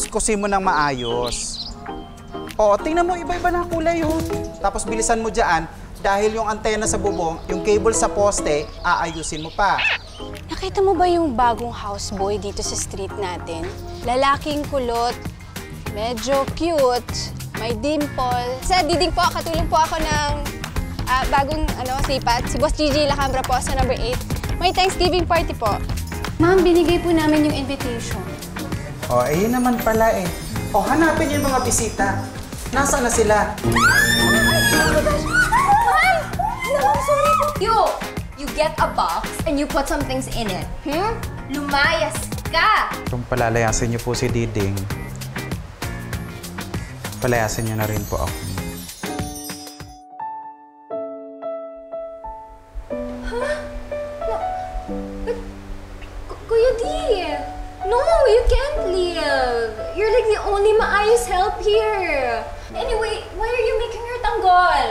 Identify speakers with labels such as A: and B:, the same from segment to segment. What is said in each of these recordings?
A: kuskusin mo ng maayos. Oo, tingnan mo, iba-iba na kulay yun. Tapos bilisan mo dyan, dahil yung antena sa bubong, yung cable sa poste, aayusin mo pa.
B: Nakita mo ba yung bagong houseboy dito sa street natin? Lalaking kulot, medyo cute, may dimple. Sa Diding po, katulong po ako ng bagong sipat. Si Boss Gigi Lacambra po sa number 8. May Thanksgiving party po. Ma'am, binigay po namin yung invitation.
A: Oh, eh yun naman pala eh. Oh, hanapin yung mga bisita. Nasaan na sila?
C: Mahal! Ma'am, sorry po. You get a box and you put some things in it. Lumayas ka!
A: Kung palalayasin niyo po si Diding, palayasin niyo na rin po ako.
C: Kuya D! No, you can't leave. You're like the only maayos help here. Anyway, why are you making her tanggol?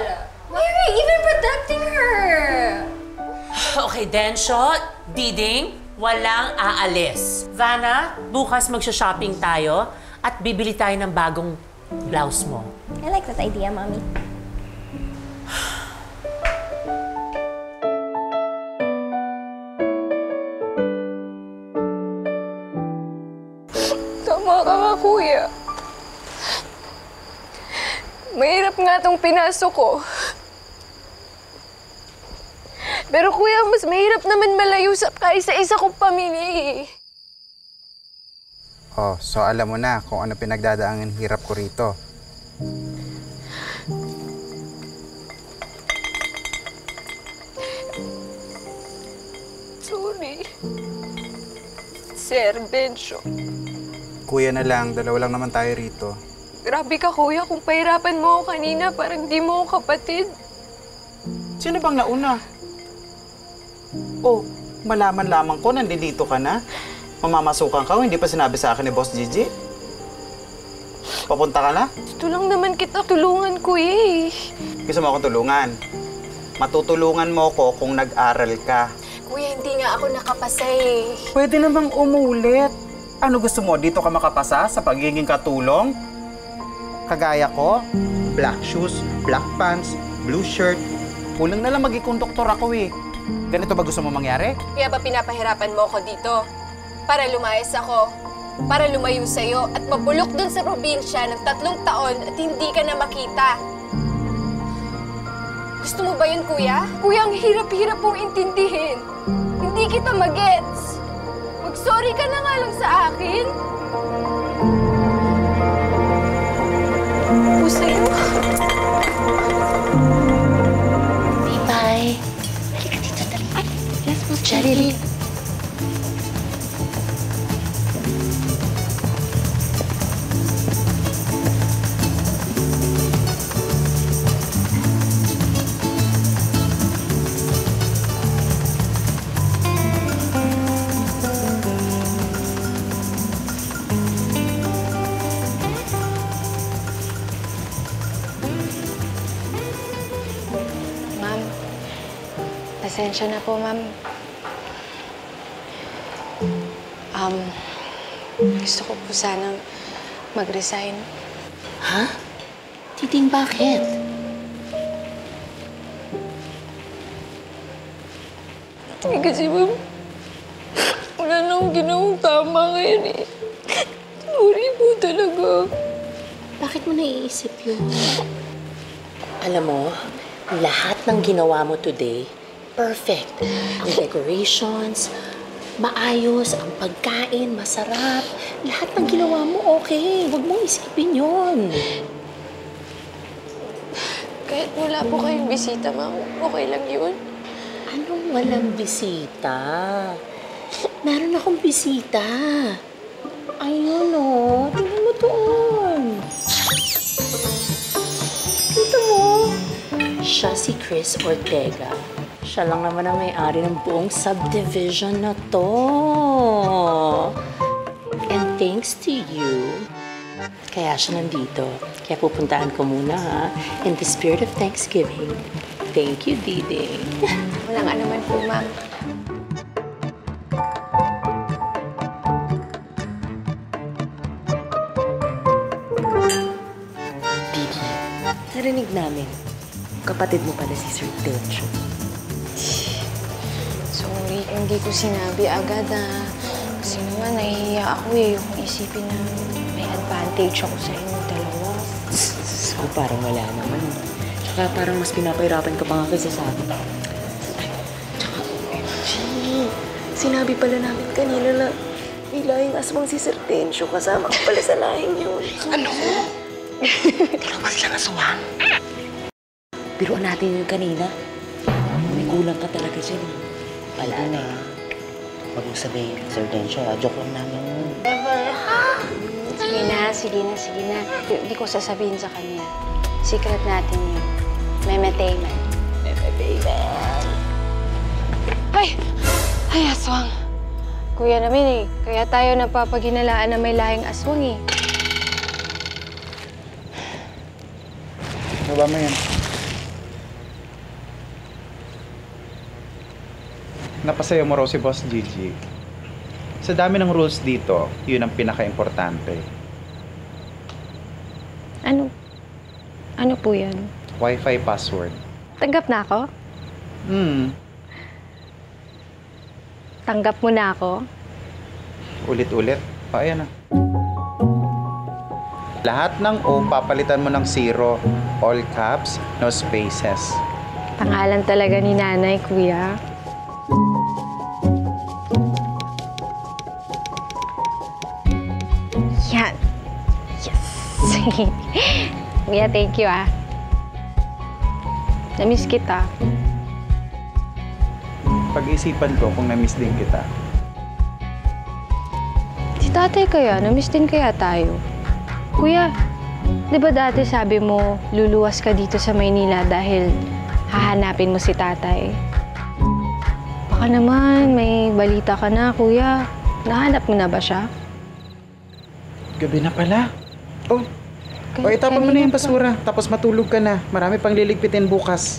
C: Why are you even protecting her?
D: Okay, Densyo, Diding, walang aalis. Vanna, bukas magsha-shopping tayo at bibili tayo ng bagong blouse mo.
C: I like that idea, Mommy.
E: Tama ka nga, Kuya. Mahirap nga tong pinasok ko. Pero Kuya, mas mahirap naman malayo sa kaisa-isa kong pamilya eh.
A: Oh, so alam mo na kung ano pinagdadaang hirap ko rito.
E: Sorry. Sir Densyo.
A: Kuya na lang, dalawa lang naman tayo rito.
E: Grabe ka, Kuya. Kung pahirapan mo ako kanina, parang di mo ako kapatid.
A: Sino bang nauna? Oh, malaman lamang ko, nandito ka na. Mamamasukan ka, hindi pa sinabi sa akin ni Boss Gigi. Papunta ka na?
E: Ito lang naman kita tulungan, Kuya eh.
A: Gusto mo akong tulungan? Matutulungan mo ko kung nag-aral ka.
B: Kuya, hindi nga ako nakapasa eh.
A: Pwede namang umulit. Ano gusto mo? Dito ka makapasa sa pagiging katulong? Kagaya ko, black shoes, black pants, blue shirt. Kulang na lang maging konduktor ako eh. Ganito ba gusto mo mangyari?
B: Kaya ba pinapahirapan mo ako dito? Para lumayas ako. Para lumayo sa'yo at mabulok dun sa probinsya ng 3 taon at hindi ka na makita. Gusto mo ba yun, Kuya?
E: Kuya, ang hirap-hirap mong intindihin. Hindi kita magets. Mag-sorry ka na nga lang sa akin. Po sa'yo.
F: Bye. Halika dito, dali. Ay, let's go, Cherry.
B: Pasensya na po, ma'am. Gusto ko po sanang mag-resign.
F: Ha? Diding, bakit?
E: Kasi, ma'am, wala na akong ginawang tama ngayon eh. Sorry po talaga.
F: Bakit mo naiisip yun? Alam mo, lahat ng ginawa mo today, perfect. Ang decorations, maayos, ang pagkain, masarap. Lahat ng ginawa mo, okay. Huwag mong isipin yun.
E: Kahit wala po kayong bisita, ma'am, okay lang yun?
F: Anong walang bisita? Meron akong bisita. Ayun, oh. Tingnan mo doon. Dito mo. Siya si Chris Ortega. Siya lang naman ang may-ari ng buong subdivision na to. And thanks to you, kaya siya nandito. Kaya pupuntahan ko muna, ha? In the spirit of Thanksgiving. Thank you, Diding.
E: Walang anuman po, ma'am.
F: narinig namin. Kapatid mo pala si Sir Tencho.
E: Sorry, hindi ko sinabi agad kasi naman nahihiya ako yung isipin na may advantage ako sa inyong dalawa.
F: So, parang wala naman. Tsaka parang mas pinapahirapan ka pa nga kaysa sa akin. Tsaka, OMG, sinabi pala namin kanina na may lahing aswang si Sir Tencho kasama ka pala sa lahing yun. Ano? Dalawa silang aswang? Biruan natin yun kanina. May kulang ka talaga dyan. Wala na eh. Huwag mo sabihin, Sir Tencho, joke lang namin yun.
B: Sige na. Hindi ko sasabihin sa kanya. Secret natin yun. Memetayman. Ay, aswang. Kuya namin kaya tayo napapaginalaan na may lahing aswang
A: Baba mo yan. Napasayo mo raw si Boss Gigi. Sa dami ng rules dito, yun ang pinaka-importante.
E: Ano po yan?
A: Wi-Fi password.
E: Tanggap na ako? Tanggap mo na ako?
A: Ulit-ulit. Ayan na. Lahat ng O, papalitan mo ng 0. All caps, no spaces.
E: Pangalan talaga ni Nanay, Kuya. Yan. Yes. Kuya, thank you Na-miss kita.
A: Pag-isipan ko kung na-miss din kita.
E: Si tatay kaya, na-miss din kaya tayo. Kuya, di ba dati sabi mo, luluwas ka dito sa Maynila dahil hahanapin mo si tatay? Baka naman, may balita ka na, kuya. Nahanap mo na ba siya?
A: Gabi na pala. Itapon mo na yung basura, tapos matulog ka na. Marami pang liligpitin bukas.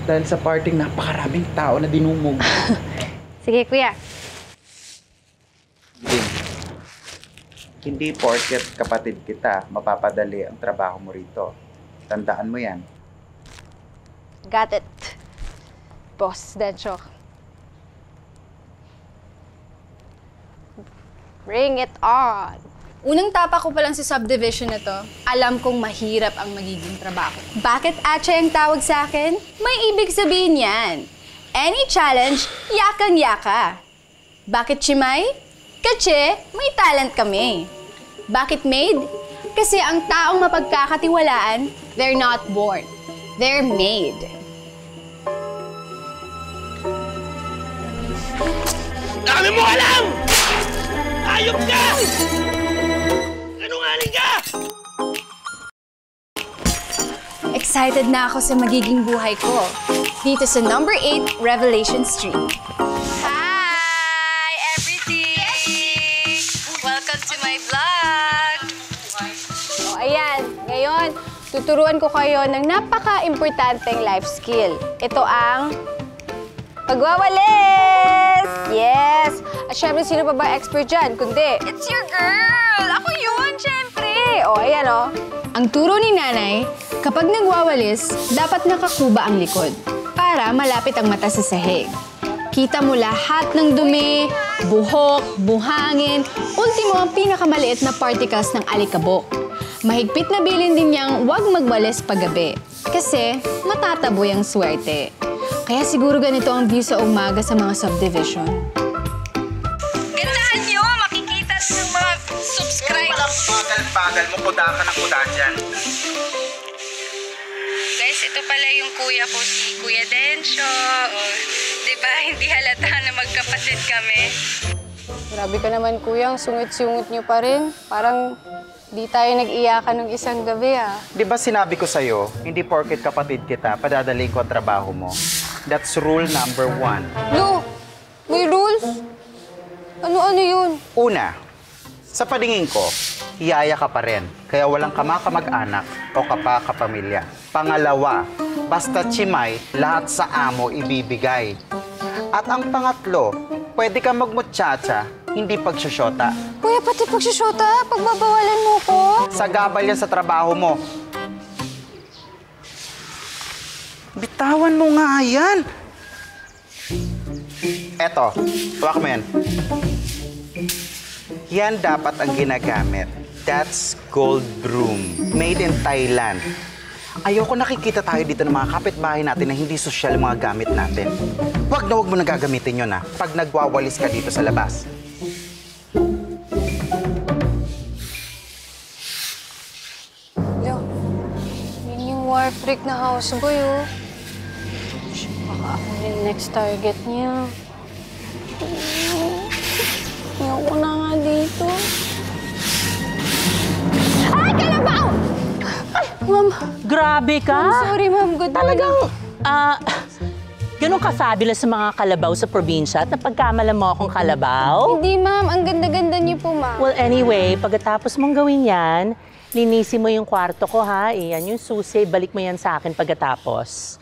A: Dahil sa parting napakaraming tao na dinumog.
E: Sige, kuya.
A: Hindi porket kapatid kita, mapapadali ang trabaho mo rito. Tandaan mo yan.
B: Got it. Boss Dencho. Bring it on. Unang tapa ko pa lang sa subdivision na to, alam kong mahirap ang magiging trabaho. Bakit Ache ang tawag sa akin? May ibig sabihin yan. Any challenge, yakang-yaka. Bakit Chimay? Kasi may talent kami. Bakit Maid? Kasi ang taong mapagkakatiwalaan, they're not born. They're made.
G: Dami mo alam! Ayop ka! Sinungaling ka!
B: Excited na ako sa magiging buhay ko. Dito sa number 8 Revelation Street. Hi, everything! Welcome to my vlog! Ayan, ngayon, tuturuan ko kayo ng napaka-importanteng life skill. Ito ang pagwawalis! Yes! At syempre, sino pa ba expert dyan? Kundi, it's your girl! Ako yun, syempre! Ayan Ang turo ni Nanay, kapag nagwawalis, dapat nakakuba ang likod para malapit ang mata sa sahig. Kita mo lahat ng dumi, buhok, buhangin, ultimo ang pinakamaliit na particles ng alikabok. Mahigpit na bilin din niyang huwag magwalis paggabi kasi matataboy ang swerte. Kaya siguro ganito ang view sa umaga sa mga subdivision. Gandahan niyo! Makikita ng mga subscribers!
A: Bagal mo, kuda ka ng kuda dyan.
B: Guys, ito pala yung kuya ko, si Kuya Dencho. Diba, hindi halata na magkapatid kami. Grabe ka naman, kuya. Sungit-sungit niyo pa rin. Parang di tayo nag-iyakan ng isang gabi,
A: Di ba sinabi ko sa'yo, hindi porket kapatid kita, padadalhin ko ang trabaho mo. That's rule number 1.
B: No! May rules? Ano-ano yun?
A: Una, sa paningin ko, hiyaya ka pa rin, kaya walang kamakamag-anak o kapamilya. Pangalawa, basta Chimay, lahat sa amo ibibigay. At ang pangatlo, pwede kang magmutsacha, hindi pagsusyota.
B: Kuya, pati pagsusyota, pagbabawalan mo ko.
A: Sagabal yan sa trabaho mo. Bitawan mo nga yan. Eto, hawak mo yan. Yan dapat ang ginagamit. That's gold broom. Made in Thailand. Ayoko nakikita tayo dito ng mga kapitbahay natin na hindi sosyal yung mga gamit natin. Huwag mo nang gagamitin yun, ha, pag nagwawalis ka dito sa labas.
B: Yo, yun yung war freak na houseboy, oh. Baka ako yung next target niya. Ayoko na nga dito. Ay, kalabaw! Ay, ma'am.
D: Grabe ka!
B: I'm sorry, ma'am. Good
D: Talagang, ganun kasabila sa mga kalabaw sa probinsya at napagkamalan mo akong kalabaw?
B: Hindi, ma'am. Ang ganda-ganda niyo po, ma'am.
D: Well, anyway, pagkatapos mong gawin yan, linisin mo yung kwarto ko, ha? Iyan yung susi, balik mo yan sa akin pagkatapos.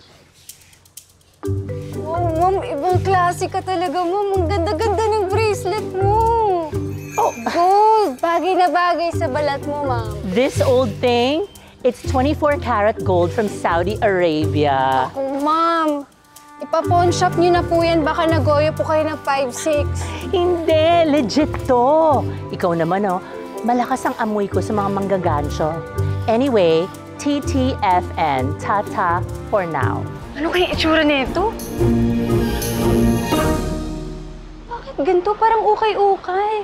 B: Wow, ma'am. Ibang klase ka talaga, ma'am. Ang ganda-ganda ng bracelet mo. Oh, gold. Bagay na bagay sa balat mo, ma'am.
D: This old thing, it's 24 karat gold from Saudi Arabia.
B: Oh, ma'am. Ipa-pawn shop niyo na po yan. Baka nagoyo po kayo ng 5-6.
D: Hindi, legit to. Ikaw naman, oh, malakas ang amoy ko sa mga manggagancho. Anyway, TTFN, tata for now.
B: Ano kaya itsura nito? Bakit ganito? Parang ukay-ukay.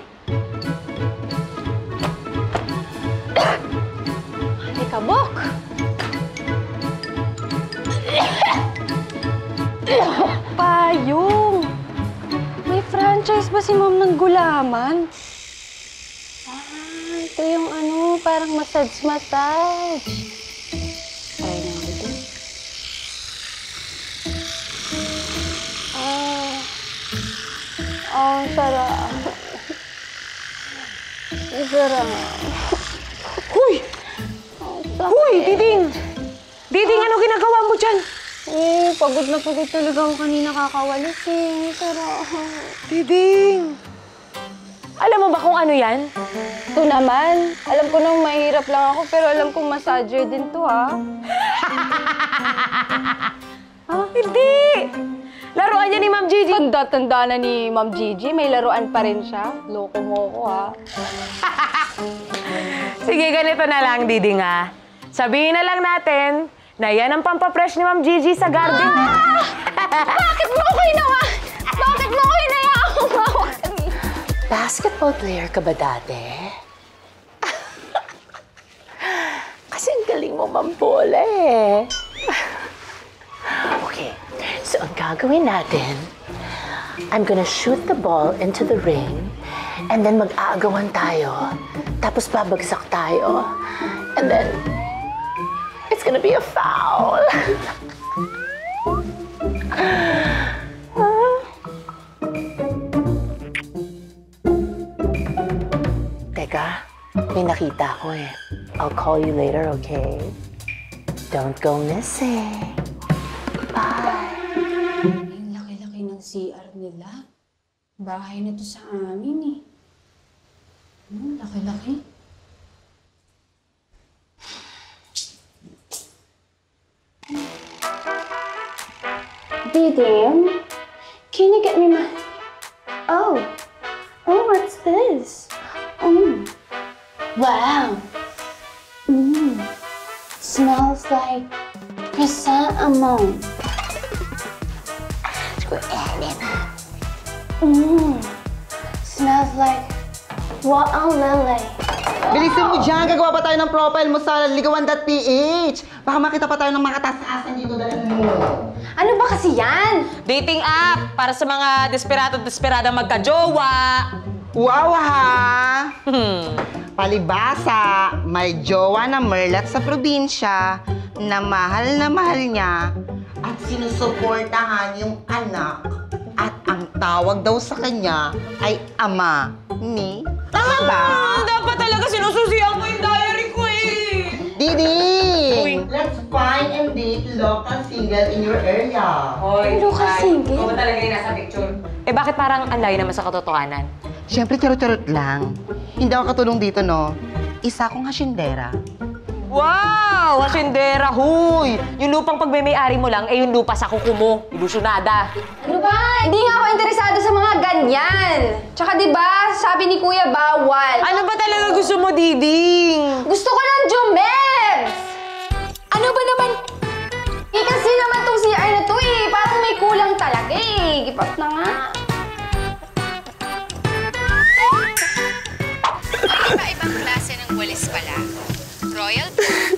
B: Kabok! Payong! May franchise ba si Ma'am ng gulaman? Ah, ito yung ano, parang massage-massage. Try na ito. Ang sarap. Ang sarap.
H: Huy! Huy, Diding! Diding, ano ginagawa mo dyan?
B: Pagod na pagod talaga ako kanina kakawalis eh. Sarap.
H: Diding! Alam mo ba kung ano yan?
B: Ito naman. Alam ko nang mahirap lang ako, pero alam kong massager din to, ha?
H: Hindi! Laruan niya ni Ma'am Gigi.
B: Tanda-tanda na ni Ma'am Gigi. May laruan pa rin siya. Loko mo ko, ha?
H: Sige, ganito na lang, Diding, ha? Sabihin na lang natin na yan ang pampapresh ni Ma'am Gigi sa garden.
B: Bakit mo ko inawa? Bakit mo ko inayaan umawa kami?
F: Basketball player ka ba dati? Kasi ang galing mo mambola eh. Okay, so ang gagawin natin, I'm gonna shoot the ball into the ring and then mag-aagawan tayo. Tapos babagsak tayo. And then, it's gonna be a foul. Teka, may nakita ko eh. I'll call you later, okay? Don't go missing. Bye.
B: Ang laki-laki ng CR nila. Bahay na to sa amin, eh. Laki-laki. Diding, can you get me my... Oh, what's this? Wow. Smells like chrysanthemum. Smells like water lily.
A: Bilisin mo dyan! Gagawa pa tayo ng profile mo sa ligawan.ph. Baka makita pa tayo ng mga katasasan dito dahil mo.
C: Ano ba kasi yan?
H: Dating app para sa mga desperado-desperada magka-jowa.
A: Wow, ha! Palibasa, may jowa na merlat sa probinsya na mahal niya at sinusuportahan yung anak at ang tawag daw sa kanya ay ama ni... Tama ba?
H: Dapat talaga sinususihan ko yung diary ko eh.
A: Diding! Let's find and date local single in your area.
H: Hoy,
B: Local single?
H: Ikaw ba talaga yung nasa picture? Eh bakit parang ang layo naman sa katotohanan?
A: Siyempre, charot-charot lang. Hindi ako katulong dito, no? Isa akong hasyendera.
H: Wow! Hasindera, huy! Yung lupang pagmay-ari mo lang, yung lupa sa kuko mo. Ilusyonada.
B: Ano ba? Hindi nga ako interesado sa mga ganyan. Tsaka di ba, sabi ni Kuya bawal.
H: Ano ba talaga gusto mo, Diding?
B: Gusto ko ng Jumebs! Ano ba naman? Kasi naman tong CR na to eh. Parang may kulang talaga eh. Gipat na nga.
I: May iba-ibang klase ng walis pala. Royal broom,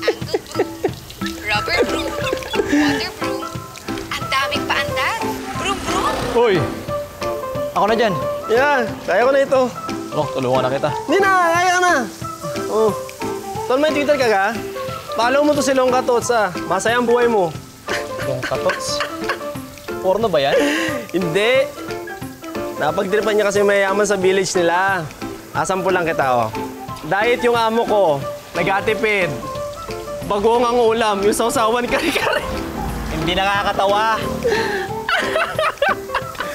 I: angle broom, rubber broom, water broom. Ang daming paandar. Broom broom.
J: Uy! Ako na dyan.
G: Yeah, kaya ko na ito.
J: Oh, tulungan na kita.
G: Hindi na, kaya ka na. Oh. Tol, may Twitter ka ka? Follow mo to si Long Katots, ah. Masaya ang buhay mo.
J: Long Katots? Porno ba yan?
G: Hindi. Napagtripan niya kasi mayayaman sa village nila. Asampo lang kita, oh. Diet yung amo ko. Nag-atipid. Bagong ang ulam. Yung sausawan kari-kari.
J: Hindi nakakatawa.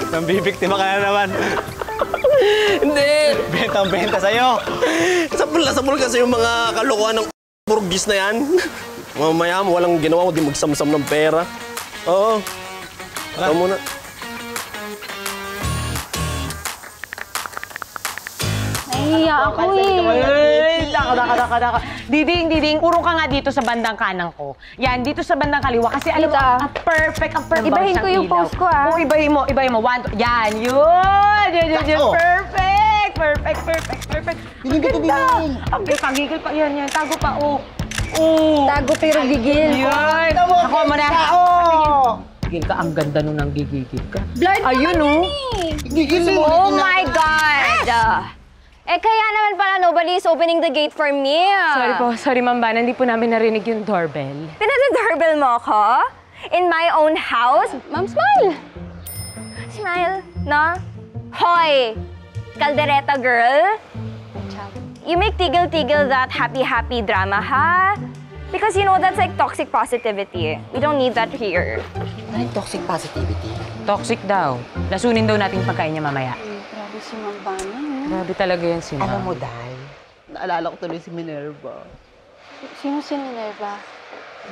J: Nambibiktima ka na naman.
G: Hindi.
J: Bentang-benta sa'yo.
G: Sapul kasi yung mga kalokohan ng burgis na yan. Mamaya mo, walang ginawa ko, di magsamsam ng pera. Oo. Ikaw muna.
E: Nahihiya ako eh.
H: Ay, daka. Diding, urong ka nga dito sa bandang kanan ko. Yan, dito sa bandang kaliwa. Kasi alam mo, ang perfect.
E: Ibahin ko yung pose ko, ah.
H: Oo, ibahin mo. One, yan, yun. Perfect.
A: Diling ka to, Diling.
H: Ang pagigil pa, yan, tago pa, oh. Oh.
E: Tago pero gigil.
H: Yun. Ako mo na. Gigil ka, ang ganda nun ang gigigil ka.
E: Blood
H: ayun,
E: naman
H: oh.
A: Gigil mo.
E: Oh my God! Kaya naman pala nobody is opening the gate for me.
H: Sorry Ma'am Bana, hindi po namin narinig yung doorbell.
E: Pinag-doorbell mo ako? In my own house? Ma'am, smile! Smile, no? Hoy! Caldereta girl! You make tigil-tigil that happy-happy drama, ha? Because you know, that's like toxic positivity. We don't need that here.
F: Ay, toxic positivity.
H: Toxic daw. Lasunin daw natin pagkain niya mamaya.
B: Grabe si Ma'am Bana, eh.
H: Grabe talaga yan si Ma'am.
F: Alam mo, Dal, naalala ko tuloy si Minerva.
B: Sino si Minerva?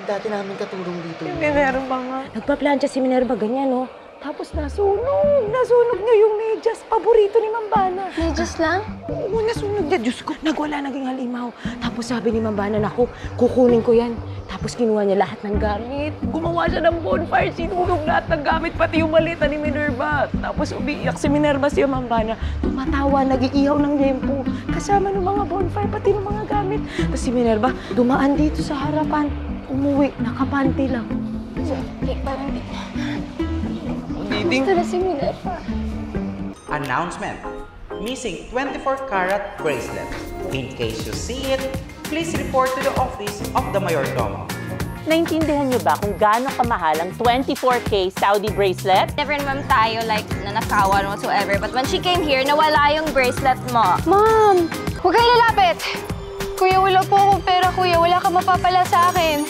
F: Dati namin katulong dito.
H: Minerva nga. Nagpa-plancha si Minerva, ganyan, no? Tapos nasunog niya yung medyas. Paborito ni Ma'am Bana.
B: Medyas lang?
H: Oo, nasunog niya. Diyos ko, nagwala, naging halimaw. Tapos sabi ni Ma'am Bana, naku, kukunin ko yan. Tapos kinuha niya lahat ng gamit. Gumawa siya ng bonfire, sinunog lahat ng gamit, pati yung malita ni Minerva. Tapos umiiyak si Minerva siya, Ma'am Bana. Tumatawa, nag-iihaw ng yempo. Kasama ng mga bonfire, pati ng mga gamit. Tapos si Minerva, dumaan dito sa harapan. Umuwi, nakapanti lang.
B: Parang
J: Diding.
B: gusto na si Minerva.
K: Announcement. Missing 24-karat bracelet. In case you see it, please report to the office of the Mayordomo.
D: Naintindihan niyo ba kung gaano kamahal ang 24K Saudi bracelet?
E: Never naman tayo like nanakawan whatsoever. But when she came here, nawala yung bracelet mo.
B: Ma'am, huwag kang lalapit. Kuya, wala po akong pera, kuya. Wala ka mapapala sa akin.